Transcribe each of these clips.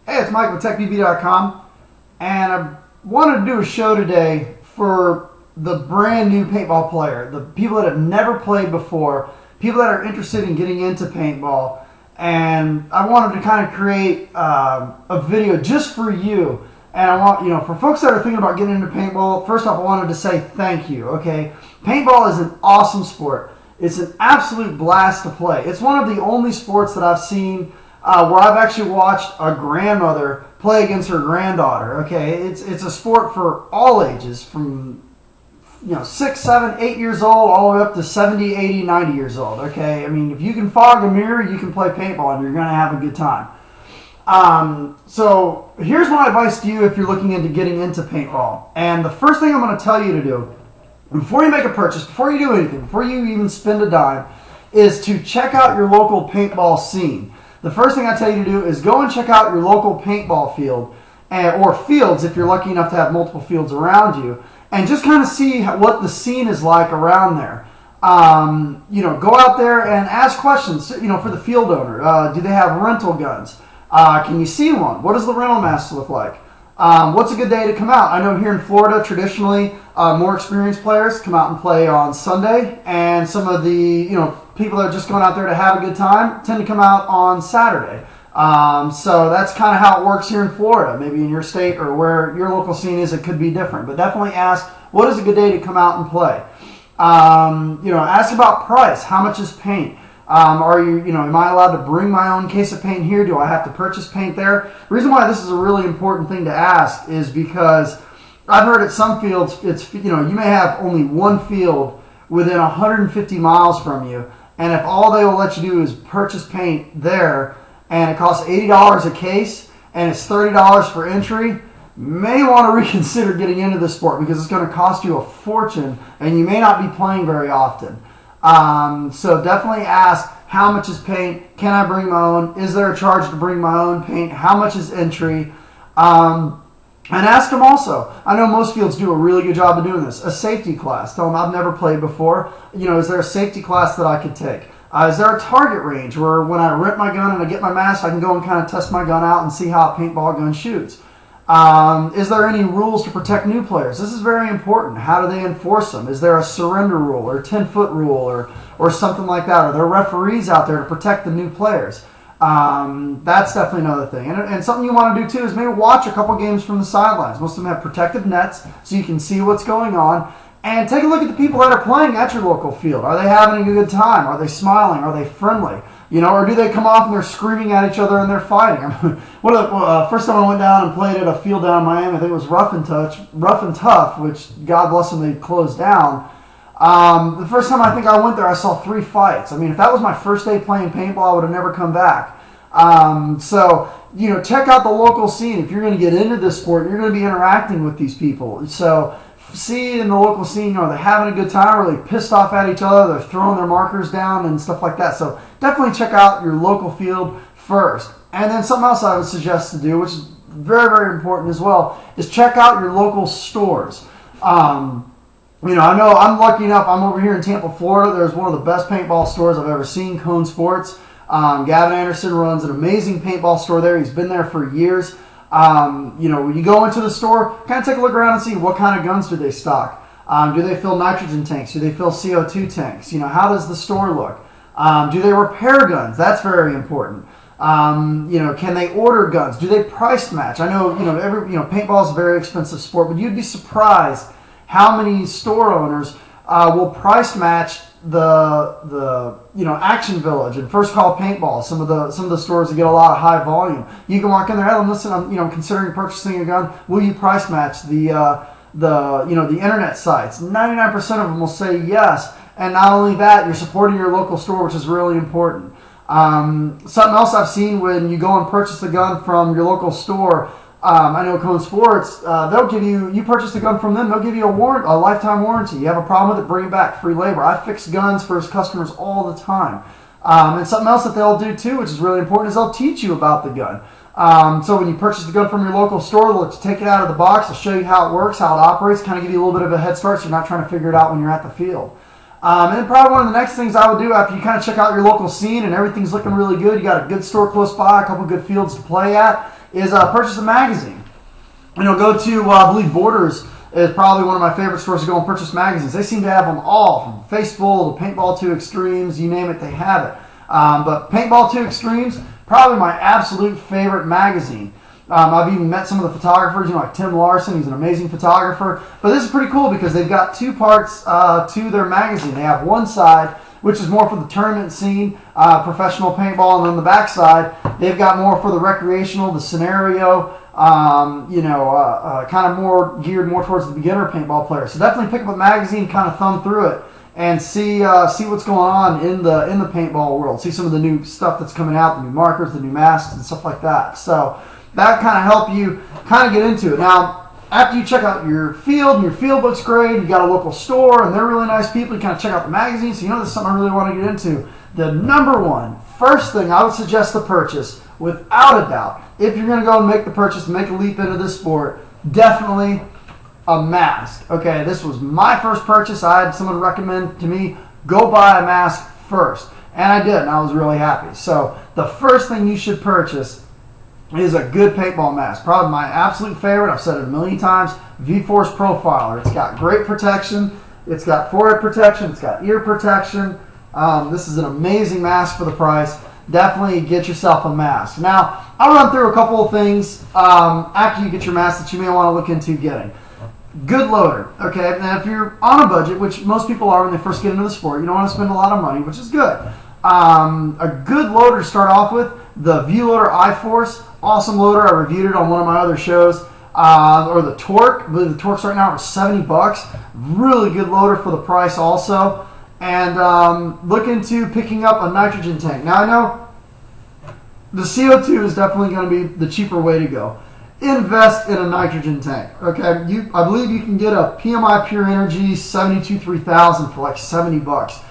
Hey, it's Mike with TechBB.com, and I wanted to do a show today for the brand new paintball player, the people that have never played before, people that are interested in getting into paintball, and I wanted to kind of create a video just for you. And I want, for folks that are thinking about getting into paintball, first off, I wanted to say thank you, okay? Paintball is an awesome sport. It's an absolute blast to play. It's one of the only sports that I've seen where I've actually watched a grandmother play against her granddaughter, okay? It's a sport for all ages, from 6, 7, 8 years old, all the way up to 70, 80, 90 years old, okay? I mean, if you can fog a mirror, you can play paintball, and you're going to have a good time. So here's my advice to you if you're looking into getting into paintball. And the first thing I'm going to tell you to do, before you make a purchase, before you do anything, before you even spend a dime, is to check out your local paintball scene. The first thing I tell you to do is go and check out your local paintball field, or fields if you're lucky enough to have multiple fields around you, and just kind of see what the scene is like around there. Go out there and ask questions, for the field owner. Do they have rental guns? Can you see one? What does the rental mast look like? What's a good day to come out? I know here in Florida, traditionally, more experienced players come out and play on Sunday, and some of the people that are just going out there to have a good time tend to come out on Saturday. So that's kind of how it works here in Florida. Maybe in your state or where your local scene is, it could be different. But definitely ask, what is a good day to come out and play? Ask about price. How much is paint? Am I allowed to bring my own case of paint here? Do I have to purchase paint there? The reason why this is a really important thing to ask is because I've heard at some fields, you may have only one field within 150 miles from you, and if all they will let you do is purchase paint there, and it costs $80 a case, and it's $30 for entry, you may want to reconsider getting into this sport because it's going to cost you a fortune, and you may not be playing very often. So definitely ask, how much is paint? Can I bring my own? Is there a charge to bring my own paint? How much is entry? And ask them also. I know most fields do a really good job of doing this. A safety class. Tell them, I've never played before. Is there a safety class that I could take? Is there a target range where when I rent my gun and I get my mask, I can go and kind of test my gun out and see how a paintball gun shoots? Is there any rules to protect new players? This is very important. How do they enforce them? Is there a surrender rule or a 10-foot rule or something like that? Are there referees out there to protect the new players? That's definitely another thing. And something you want to do too is maybe watch a couple games from the sidelines. Most of them have protective nets so you can see what's going on. And take a look at the people that are playing at your local field. Are they having a good time? Are they smiling? Are they friendly? Or do they come off and they're screaming at each other and they're fighting? First time I went down and played at a field down in Miami, I think it was Rough and Tough, which God bless them, they closed down. The first time I think I went there, I saw 3 fights. I mean, if that was my first day playing paintball, I would have never come back. Check out the local scene. If you're going to get into this sport, you're going to be interacting with these people. So see in the local scene, are they having a good time? Are they pissed off at each other? They're throwing their markers down and stuff like that. So definitely check out your local field first. And then something else I would suggest to do, which is very, very important as well, is check out your local stores. I know I'm lucky enough, I'm over here in Tampa, Florida. There's one of the best paintball stores I've ever seen, Cone Sports. Gavin Anderson runs an amazing paintball store there. He's been there for years. When you go into the store, kind of take a look around and see what kind of guns do they stock. Do they fill nitrogen tanks? Do they fill CO2 tanks? How does the store look? Do they repair guns? That's very important. Can they order guns? Do they price match? I know, paintball is a very expensive sport, but you'd be surprised how many store owners will price match the Action Village and First Call Paintball. Some of the stores that get a lot of high volume. You can walk in there, hey, listen, I'm considering purchasing a gun. Will you price match the internet sites? 99% of them will say yes. And not only that, you're supporting your local store, which is really important. Something else I've seen when you go and purchase a gun from your local store, I know Cone Sports, they'll give you purchase a gun from them, they'll give you a lifetime warranty. You have a problem with it, bring it back, free labor. I fix guns for his customers all the time. And something else that they'll do too, which is really important, is they'll teach you about the gun. So when you purchase the gun from your local store, they'll take it out of the box, they'll show you how it works, how it operates, kind of give you a little bit of a head start so you're not trying to figure it out when you're at the field. And then probably one of the next things I would do after you kind of check out your local scene and everything's looking really good, you got a good store close by, a couple good fields to play at, is purchase a magazine. Go to, I believe Borders is probably one of my favorite stores to go and purchase magazines. They seem to have them all, from Faceful to Paintball 2 Extremes, you name it, they have it. But Paintball 2 Extremes, probably my absolute favorite magazine. I've even met some of the photographers, like Tim Larson. He's an amazing photographer. But this is pretty cool because they've got two parts to their magazine. They have one side, which is more for the tournament scene, professional paintball, and then the back side, they've got more for the recreational, the scenario, kind of more geared more towards the beginner paintball player. So definitely pick up a magazine, kind of thumb through it, and see what's going on in the paintball world. See some of the new stuff that's coming out, the new markers, the new masks, and stuff like that. So that kind of help you kind of get into it. Now, after you check out your field, and your field looks great, you got a local store, and they're really nice people, you kind of check out the magazine, so this is something I really want to get into. The number one, first thing I would suggest to purchase, without a doubt, if you're going to go and make the purchase, make a leap into this sport, definitely a mask. Okay, this was my first purchase. I had someone recommend to me, go buy a mask first. And I did, and I was really happy. So the first thing you should purchase is a good paintball mask. Probably my absolute favorite, I've said it a million times, V-Force Profiler. It's got great protection. It's got forehead protection. It's got ear protection. This is an amazing mask for the price. Definitely get yourself a mask. Now, I'll run through a couple of things after you get your mask that you may want to look into getting. Good loader, okay? Now, if you're on a budget, which most people are when they first get into the sport, you don't want to spend a lot of money, which is good. A good loader to start off with, the V-Loader iForce, awesome loader. I reviewed it on one of my other shows. Or the Torque, I believe the Torque's right now are $70. Really good loader for the price also. And look into picking up a nitrogen tank. Now I know the CO2 is definitely going to be the cheaper way to go. Invest in a nitrogen tank. Okay, I believe you can get a PMI Pure Energy 72-3000 for like $70.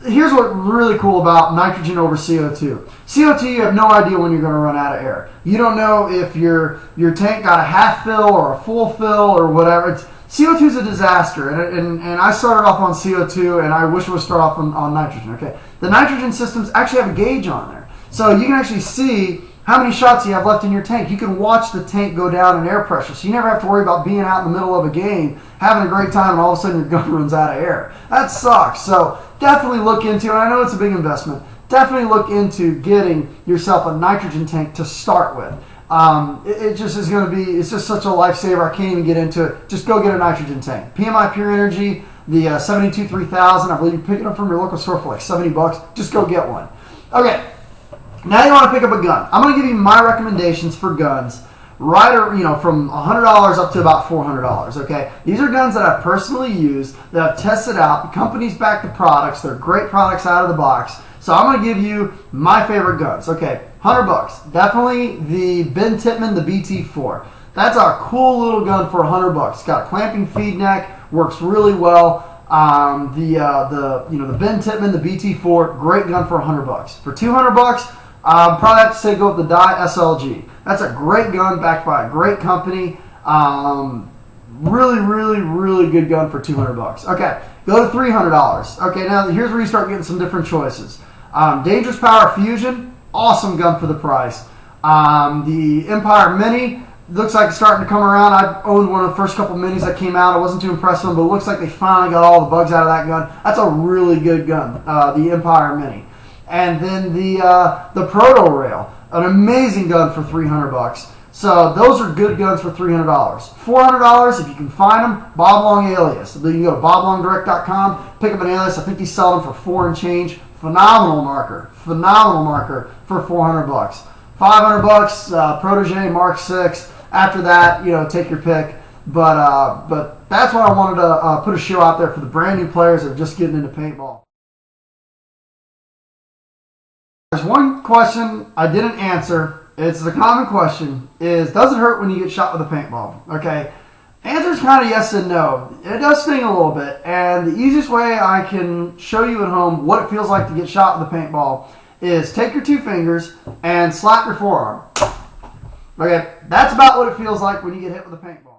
Here's what's really cool about nitrogen over CO2. CO2, you have no idea when you're going to run out of air. You don't know if your tank got a half fill or a full fill or whatever. CO2 is a disaster, and I started off on CO2, and I wish it would start off on nitrogen. Okay, the nitrogen systems actually have a gauge on there, so you can actually see how many shots you have left in your tank. You can watch the tank go down in air pressure, so you never have to worry about being out in the middle of a game, having a great time, and all of a sudden your gun runs out of air. That sucks. So definitely look into, and I know it's a big investment, definitely look into getting yourself a nitrogen tank to start with. It just is going to be, it's just such a lifesaver. I can't even get into it. Just go get a nitrogen tank. PMI Pure Energy, the 72-3000, I believe you pick it up from your local store for like $70. Just go get one. Okay, now you want to pick up a gun. I'm going to give you my recommendations for guns, from $100 up to about $400. Okay, these are guns that I've personally used, that I've tested out. The companies back the products. They're great products out of the box. So I'm going to give you my favorite guns. Okay, $100. Definitely the Ben Titman, the BT4. That's a cool little gun for $100. It's got a clamping feed neck, works really well. The Ben Titman, the BT4, great gun for $100. For $200, probably have to say go with the Dye SLG. That's a great gun backed by a great company. Really, really, really good gun for $200. Okay, go to $300. Okay, now here's where you start getting some different choices. Dangerous Power Fusion, awesome gun for the price. The Empire Mini, looks like it's starting to come around. I owned one of the first couple minis that came out. I wasn't too impressed with them, but it looks like they finally got all the bugs out of that gun. That's a really good gun, the Empire Mini. And then the Proto Rail, an amazing gun for $300. So those are good guns for $300. $400, if you can find them, Bob Long Alias. You can go to boblongdirect.com, pick up an alias. I think they sell them for $4 and change. Phenomenal marker for $400. $500, Protege Mark 6. After that, take your pick. But that's why I wanted to put a show out there for the brand new players that are just getting into paintball. There's one question I didn't answer. It's the common question, does it hurt when you get shot with a paintball? Okay, answer is kind of yes and no. It does sting a little bit, and the easiest way I can show you at home what it feels like to get shot with a paintball is take your two fingers and slap your forearm. Okay, that's about what it feels like when you get hit with a paintball.